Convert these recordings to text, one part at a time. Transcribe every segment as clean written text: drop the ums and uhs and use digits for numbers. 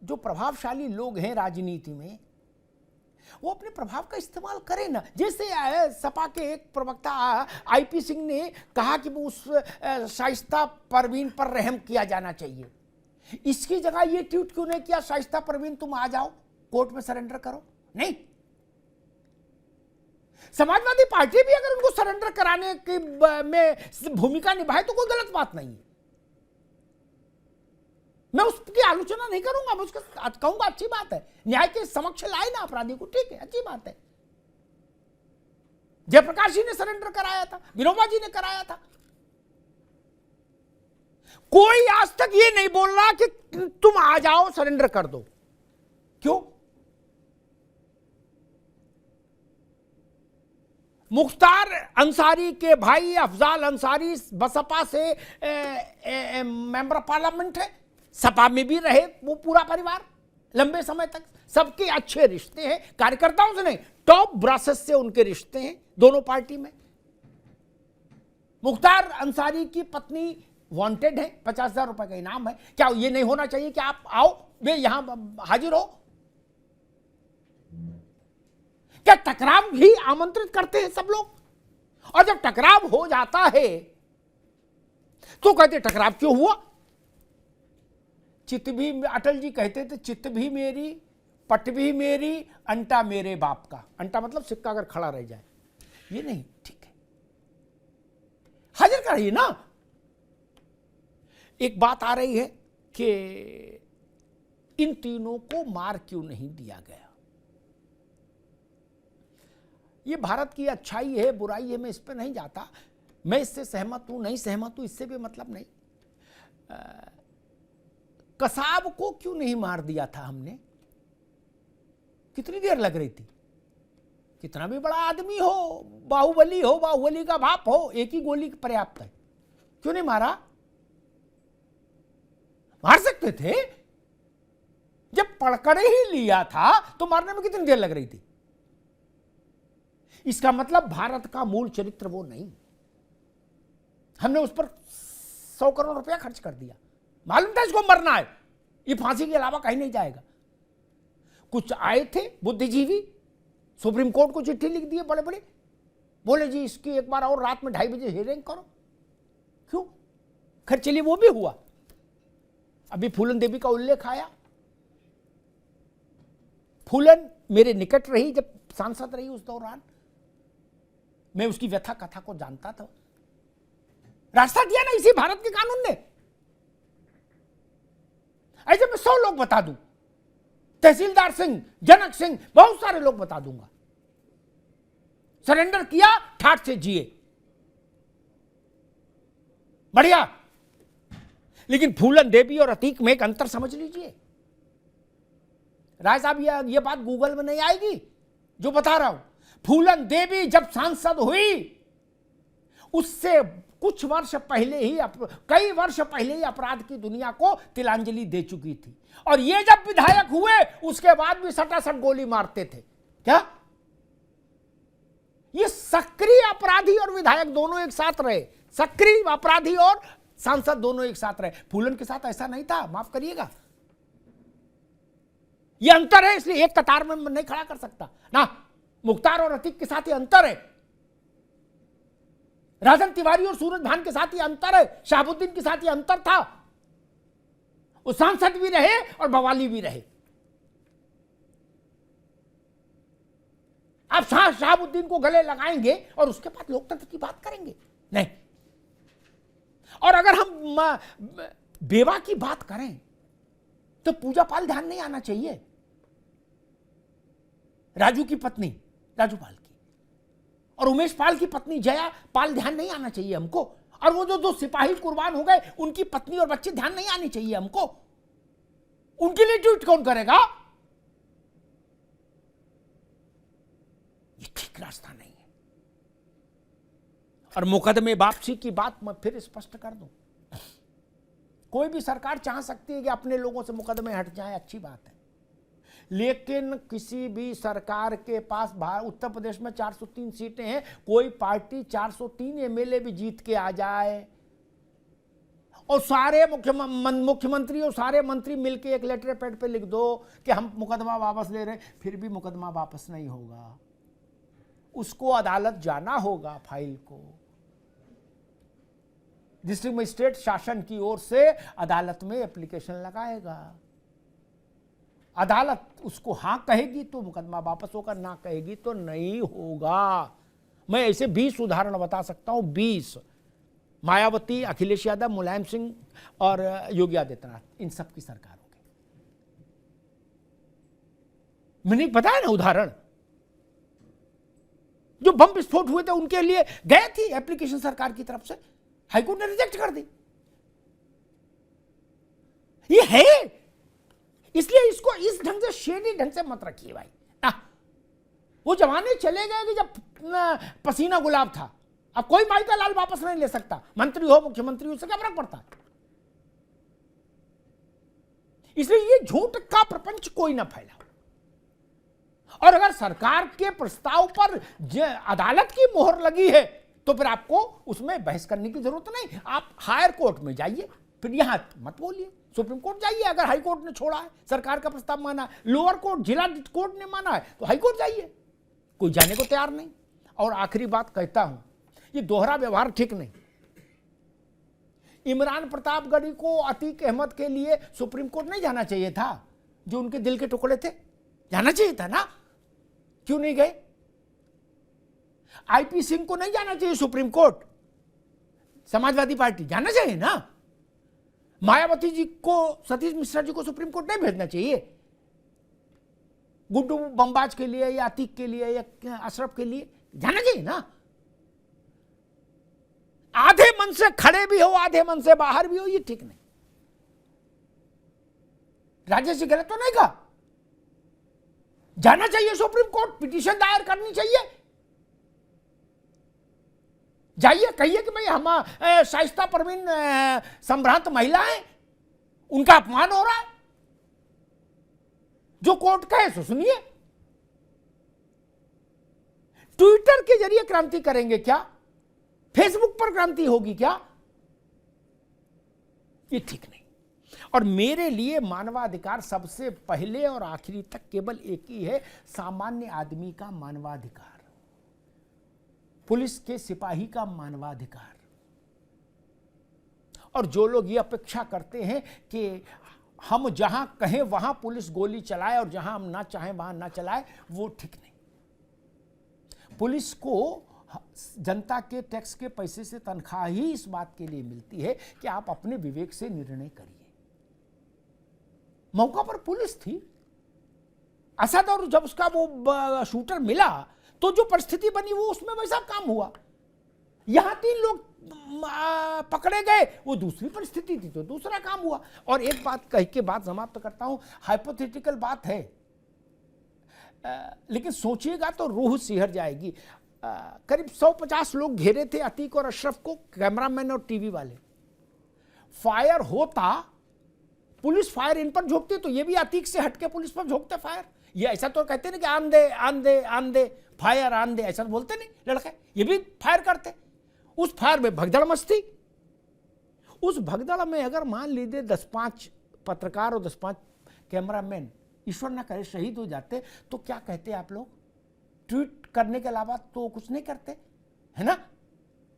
जो प्रभावशाली लोग हैं राजनीति में वो अपने प्रभाव का इस्तेमाल करें ना। जैसे सपा के एक प्रवक्ता आईपी सिंह ने कहा कि वो उस शाइस्ता परवीन पर रहम किया जाना चाहिए, इसकी जगह ये ट्वीट क्यों नहीं किया, शाइस्ता परवीन तुम आ जाओ कोर्ट में सरेंडर करो? नहीं, समाजवादी पार्टी भी अगर उनको सरेंडर कराने की में भूमिका निभाए तो कोई गलत बात नहीं है। मैं उसकी आलोचना नहीं करूंगा, मैं उसका कहूंगा अच्छी बात है, न्याय के समक्ष लाए ना अपराधी को, ठीक है, अच्छी बात है। जयप्रकाश जी ने सरेंडर कराया था, विनोबा जी ने कराया था। कोई आज तक ये नहीं बोल रहा कि तुम आ जाओ सरेंडर कर दो। क्यों? मुख्तार अंसारी के भाई अफजाल अंसारी बसपा से मेंबर ऑफ पार्लियामेंट है, सपा में भी रहे वो पूरा परिवार लंबे समय तक, सबके अच्छे रिश्ते हैं, कार्यकर्ताओं से नहीं टॉप ब्रासेस से उनके रिश्ते हैं दोनों पार्टी में। मुख्तार अंसारी की पत्नी वांटेड है, 50,000 रुपए का इनाम है। क्या ये नहीं होना चाहिए कि आप आओ, वे यहां हाजिर हो? क्या टकराव भी आमंत्रित करते हैं सब लोग? और जब टकराव हो जाता है तो कहते टकराव क्यों हुआ? चित भी, अटल जी कहते थे, चित भी मेरी पट भी मेरी, अंटा मेरे बाप का। अंटा मतलब सिक्का अगर खड़ा रह जाए, ये नहीं, ठीक है, हाजिर कराइए ना। एक बात आ रही है कि इन तीनों को मार क्यों नहीं दिया गया। ये भारत की अच्छाई है बुराई है, मैं इस पर नहीं जाता, मैं इससे सहमत हूं नहीं सहमत हूं इससे भी मतलब नहीं। कसाब को क्यों नहीं मार दिया था हमने? कितनी देर लग रही थी? कितना भी बड़ा आदमी हो, बाहुबली हो, बाहुबली का बाप हो, एक ही गोली पर्याप्त है, क्यों नहीं मारा? मार सकते थे, जब पकड़ ही लिया था तो मारने में कितनी देर लग रही थी? इसका मतलब भारत का मूल चरित्र वो नहीं, हमने उस पर 100 करोड़ रुपया खर्च कर दिया, मालूम था इसको मरना है, ये फांसी के अलावा कहीं नहीं जाएगा। कुछ आए थे बुद्धिजीवी, सुप्रीम कोर्ट को चिट्ठी लिख दिए बड़े बड़े, बोले जी इसकी एक बार और रात में 2:30 बजे हियरिंग करो। क्यों? खैर चलिए वो भी हुआ। अभी फूलन देवी का उल्लेख आया, फूलन मेरे निकट रही, जब सांसद रही उस दौरान मैं उसकी व्यथा कथा को जानता था। रास्ता दिया ना इसी भारत के कानून ने। ऐसे मैं 100 लोग बता दूं, तहसीलदार सिंह, जनक सिंह, बहुत सारे लोग बता दूंगा, सरेंडर किया, ठाठ से जिए, बढ़िया। लेकिन फूलन देवी और अतीक में एक अंतर समझ लीजिए। राय साहब ये बात गूगल में नहीं आएगी जो बता रहा हूं। फूलन देवी जब सांसद हुई उससे कुछ वर्ष पहले ही, कई वर्ष पहले ही अपराध की दुनिया को तिलांजलि दे चुकी थी, और ये जब विधायक हुए उसके बाद भी सटासट गोली मारते थे। क्या ये सक्रिय अपराधी और विधायक दोनों एक साथ रहे, सक्रिय अपराधी और सांसद दोनों एक साथ रहे। फूलन के साथ ऐसा नहीं था, माफ करिएगा, ये अंतर है, इसलिए एक कतार में नहीं खड़ा कर सकता ना। मुख्तार और अतीक के साथ ये अंतर है, राजन तिवारी और सूरज भान के साथ ये अंतर है, शहाबुद्दीन के साथ ये अंतर था। वो सांसद भी रहे और बवाली भी रहे। आप शहाबुद्दीन को गले लगाएंगे और उसके बाद लोकतंत्र की बात करेंगे? नहीं। और अगर हम बेवा की बात करें तो पूजा पाल ध्यान नहीं आना चाहिए, राजू की पत्नी, राजू पाल की, और उमेश पाल की पत्नी जया पाल ध्यान नहीं आना चाहिए हमको। और वो जो 2 सिपाही कुर्बान हो गए उनकी पत्नी और बच्चे ध्यान नहीं आने चाहिए हमको। उनके लिए ट्वीट कौन करेगा? ये ठीक रास्ता नहीं है। और मुकदमे वापसी की बात मैं फिर स्पष्ट कर दूं, कोई भी सरकार चाह सकती है कि अपने लोगों से मुकदमे हट जाए, अच्छी बात है, लेकिन किसी भी सरकार के पास, उत्तर प्रदेश में 403 सीटें हैं, कोई पार्टी 403 एमएलए भी जीत के आ जाए और सारे मुख्यमंत्री और सारे मंत्री मिलकर एक लेटर पैड पे लिख दो कि हम मुकदमा वापस ले रहे हैं, फिर भी मुकदमा वापस नहीं होगा। उसको अदालत जाना होगा, फाइल को डिस्ट्रिक्ट मजिस्ट्रेट शासन की ओर से अदालत में एप्लीकेशन लगाएगा। अदालत उसको हां कहेगी तो मुकदमा वापस होगा, ना कहेगी तो नहीं होगा। मैं ऐसे 20 उदाहरण बता सकता हूं, 20। मायावती, अखिलेश यादव, मुलायम सिंह और योगी आदित्यनाथ, इन सब की सरकारों के मैंने बताया ना उदाहरण। जो बम विस्फोट हुए थे उनके लिए गए थी एप्लीकेशन सरकार की तरफ से, हाईकोर्ट ने रिजेक्ट कर दी। ये है, इसलिए इसको इस ढंग से शेडी ढंग से मत रखिए भाई। वो जमाने चले गए कि जब पसीना गुलाब था। अब कोई माई का लाल वापस नहीं ले सकता, मंत्री हो मुख्यमंत्री हो, उससे क्या फर्क पड़ता है। इसलिए ये झूठ का प्रपंच कोई ना फैला। और अगर सरकार के प्रस्ताव पर अदालत की मोहर लगी है तो फिर आपको उसमें बहस करने की जरूरत नहीं। आप हायर कोर्ट में जाइए, फिर यहां मत बोलिए। सुप्रीम कोर्ट जाइए, अगर हाई कोर्ट ने छोड़ा है, सरकार का प्रस्ताव माना है, लोअर कोर्ट जिला कोर्ट ने माना है तो हाई कोर्ट जाइए। कोई जाने को तैयार नहीं। और आखिरी बात कहता हूं, ये दोहरा व्यवहार ठीक नहीं। इमरान प्रतापगढ़ी को अतीक अहमद के लिए सुप्रीम कोर्ट नहीं जाना चाहिए था? जो उनके दिल के टुकड़े थे, जाना चाहिए था ना? क्यों नहीं गए? आईपी सिंह को नहीं जाना चाहिए सुप्रीम कोर्ट? समाजवादी पार्टी जाना चाहिए ना? मायावती जी को, सतीश मिश्रा जी को सुप्रीम कोर्ट नहीं भेजना चाहिए? गुड्डू बमबाज के लिए या अतीक के लिए या अशरफ के लिए जाना चाहिए ना? आधे मन से खड़े भी हो, आधे मन से बाहर भी हो, ये ठीक नहीं। राजेश जी गलत तो नहीं कहा? जाना चाहिए सुप्रीम कोर्ट, पिटीशन दायर करनी चाहिए। जाइए, कहिए कि भाई हम शाइस्ता परवीन संभ्रांत महिला है, उनका अपमान हो रहा है। जो कोर्ट कहे सो सुनिए। ट्विटर के जरिए क्रांति करेंगे क्या? फेसबुक पर क्रांति होगी क्या? ये ठीक नहीं। और मेरे लिए मानवाधिकार सबसे पहले और आखिरी तक केवल एक ही है, सामान्य आदमी का मानवाधिकार, पुलिस के सिपाही का मानवाधिकार। और जो लोग ये अपेक्षा करते हैं कि हम जहां कहें वहां पुलिस गोली चलाए और जहां हम ना चाहें वहां ना चलाए, वो ठीक नहीं। पुलिस को जनता के टैक्स के पैसे से तनख्वाह ही इस बात के लिए मिलती है कि आप अपने विवेक से निर्णय करिए। मौका पर पुलिस थी असद, और जब उसका वो शूटर मिला तो जो परिस्थिति बनी वो उसमें वैसा काम हुआ। यहां 3 लोग पकड़े गए, वो दूसरी परिस्थिति थी तो दूसरा काम हुआ। और एक बात कह के बात समाप्त करता हूं, हाइपोथेटिकल बात है, लेकिन सोचिएगा तो रूह सिहर जाएगी। करीब 150 लोग घेरे थे अतीक और अशरफ को, कैमरामैन और टीवी वाले। फायर होता, पुलिस फायर इन पर झोंकती तो ये भी अतीक से हटके पुलिस पर झोंकते फायर। ये ऐसा तो कहते नहीं कि आन दे आन दे आन दे, फायर आन दे, ऐसा तो बोलते नहीं लड़के, ये भी फायर करते। उस फायर में भगदड़ मचती। उस भगदड़ में अगर मान लीजिए 10-5 पत्रकार और 10-5 कैमरामैन ईश्वर ना करे शहीद हो जाते तो क्या कहते आप लोग? ट्वीट करने के अलावा तो कुछ नहीं करते, है ना?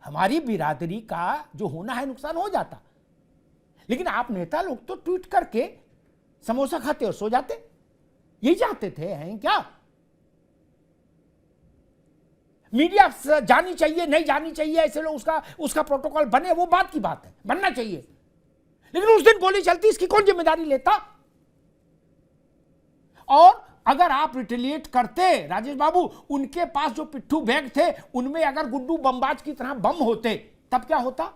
हमारी बिरादरी का जो होना है नुकसान हो जाता। लेकिन आप नेता लोग तो ट्वीट करके समोसा खाते और सो जाते, यही चाहते थे, हैं क्या? मीडिया जानी चाहिए नहीं जानी चाहिए, ऐसे लोग उसका प्रोटोकॉल बने, वो बात की बात है, बनना चाहिए। लेकिन उस दिन गोली चलती, इसकी कौन जिम्मेदारी लेता? और अगर आप रिटेलिएट करते राजेश बाबू, उनके पास जो पिट्ठू बैग थे उनमें अगर गुड्डू बमबाज की तरह बम होते तब क्या होता?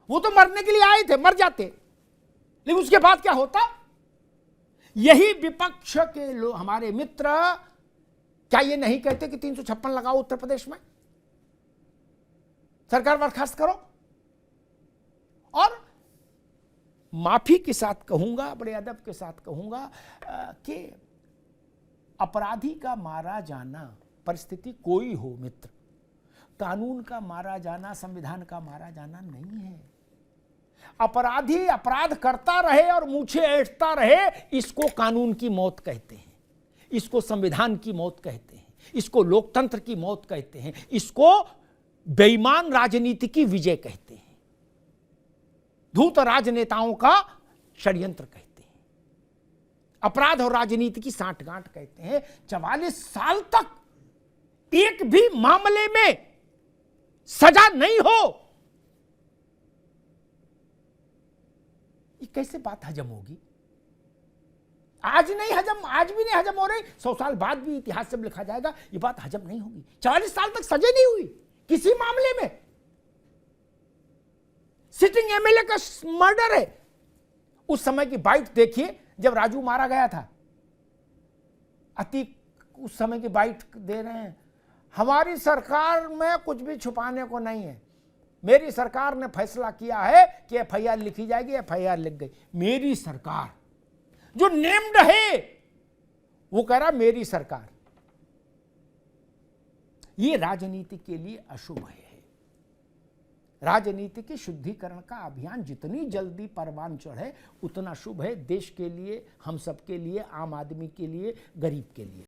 वो तो मरने के लिए आए थे, मर जाते, लेकिन उसके बाद क्या होता? यही विपक्ष के लोग, हमारे मित्र, क्या ये नहीं कहते कि 356 लगाओ उत्तर प्रदेश में, सरकार बर्खास्त करो? और माफी के साथ कहूंगा, बड़े अदब के साथ कहूंगा कि अपराधी का मारा जाना, परिस्थिति कोई हो मित्र, कानून का मारा जाना, संविधान का मारा जाना नहीं है। अपराधी अपराध करता रहे और मूछें ऐंठता रहे, इसको कानून की मौत कहते हैं, इसको संविधान की मौत कहते हैं, इसको लोकतंत्र की मौत कहते हैं, इसको बेईमान राजनीति की विजय कहते हैं, धूर्त राजनेताओं का षड्यंत्र कहते हैं, अपराध और राजनीति की सांठगांठ कहते हैं। 44 साल तक एक भी मामले में सजा नहीं हो, ये कैसे बात हजम होगी? आज नहीं हजम, आज भी नहीं हजम हो रही, 100 साल बाद भी इतिहास से लिखा जाएगा, ये बात हजम नहीं होगी। 44 साल तक सजा नहीं हुई किसी मामले में। सिटिंग एमएलए का मर्डर है। उस समय की बाइट देखिए जब राजू मारा गया था, अतीक उस समय की बाइट दे रहे हैं, हमारी सरकार में कुछ भी छुपाने को नहीं है, मेरी सरकार ने फैसला किया है कि एफआईआर लिखी जाएगी, एफआईआर लिख गई। मेरी सरकार जो नेम्ड है वो कह रहा मेरी सरकार। ये राजनीति के लिए अशुभ है। राजनीति के शुद्धिकरण का अभियान जितनी जल्दी परवान चढ़े उतना शुभ है, देश के लिए, हम सबके लिए, आम आदमी के लिए, गरीब के लिए।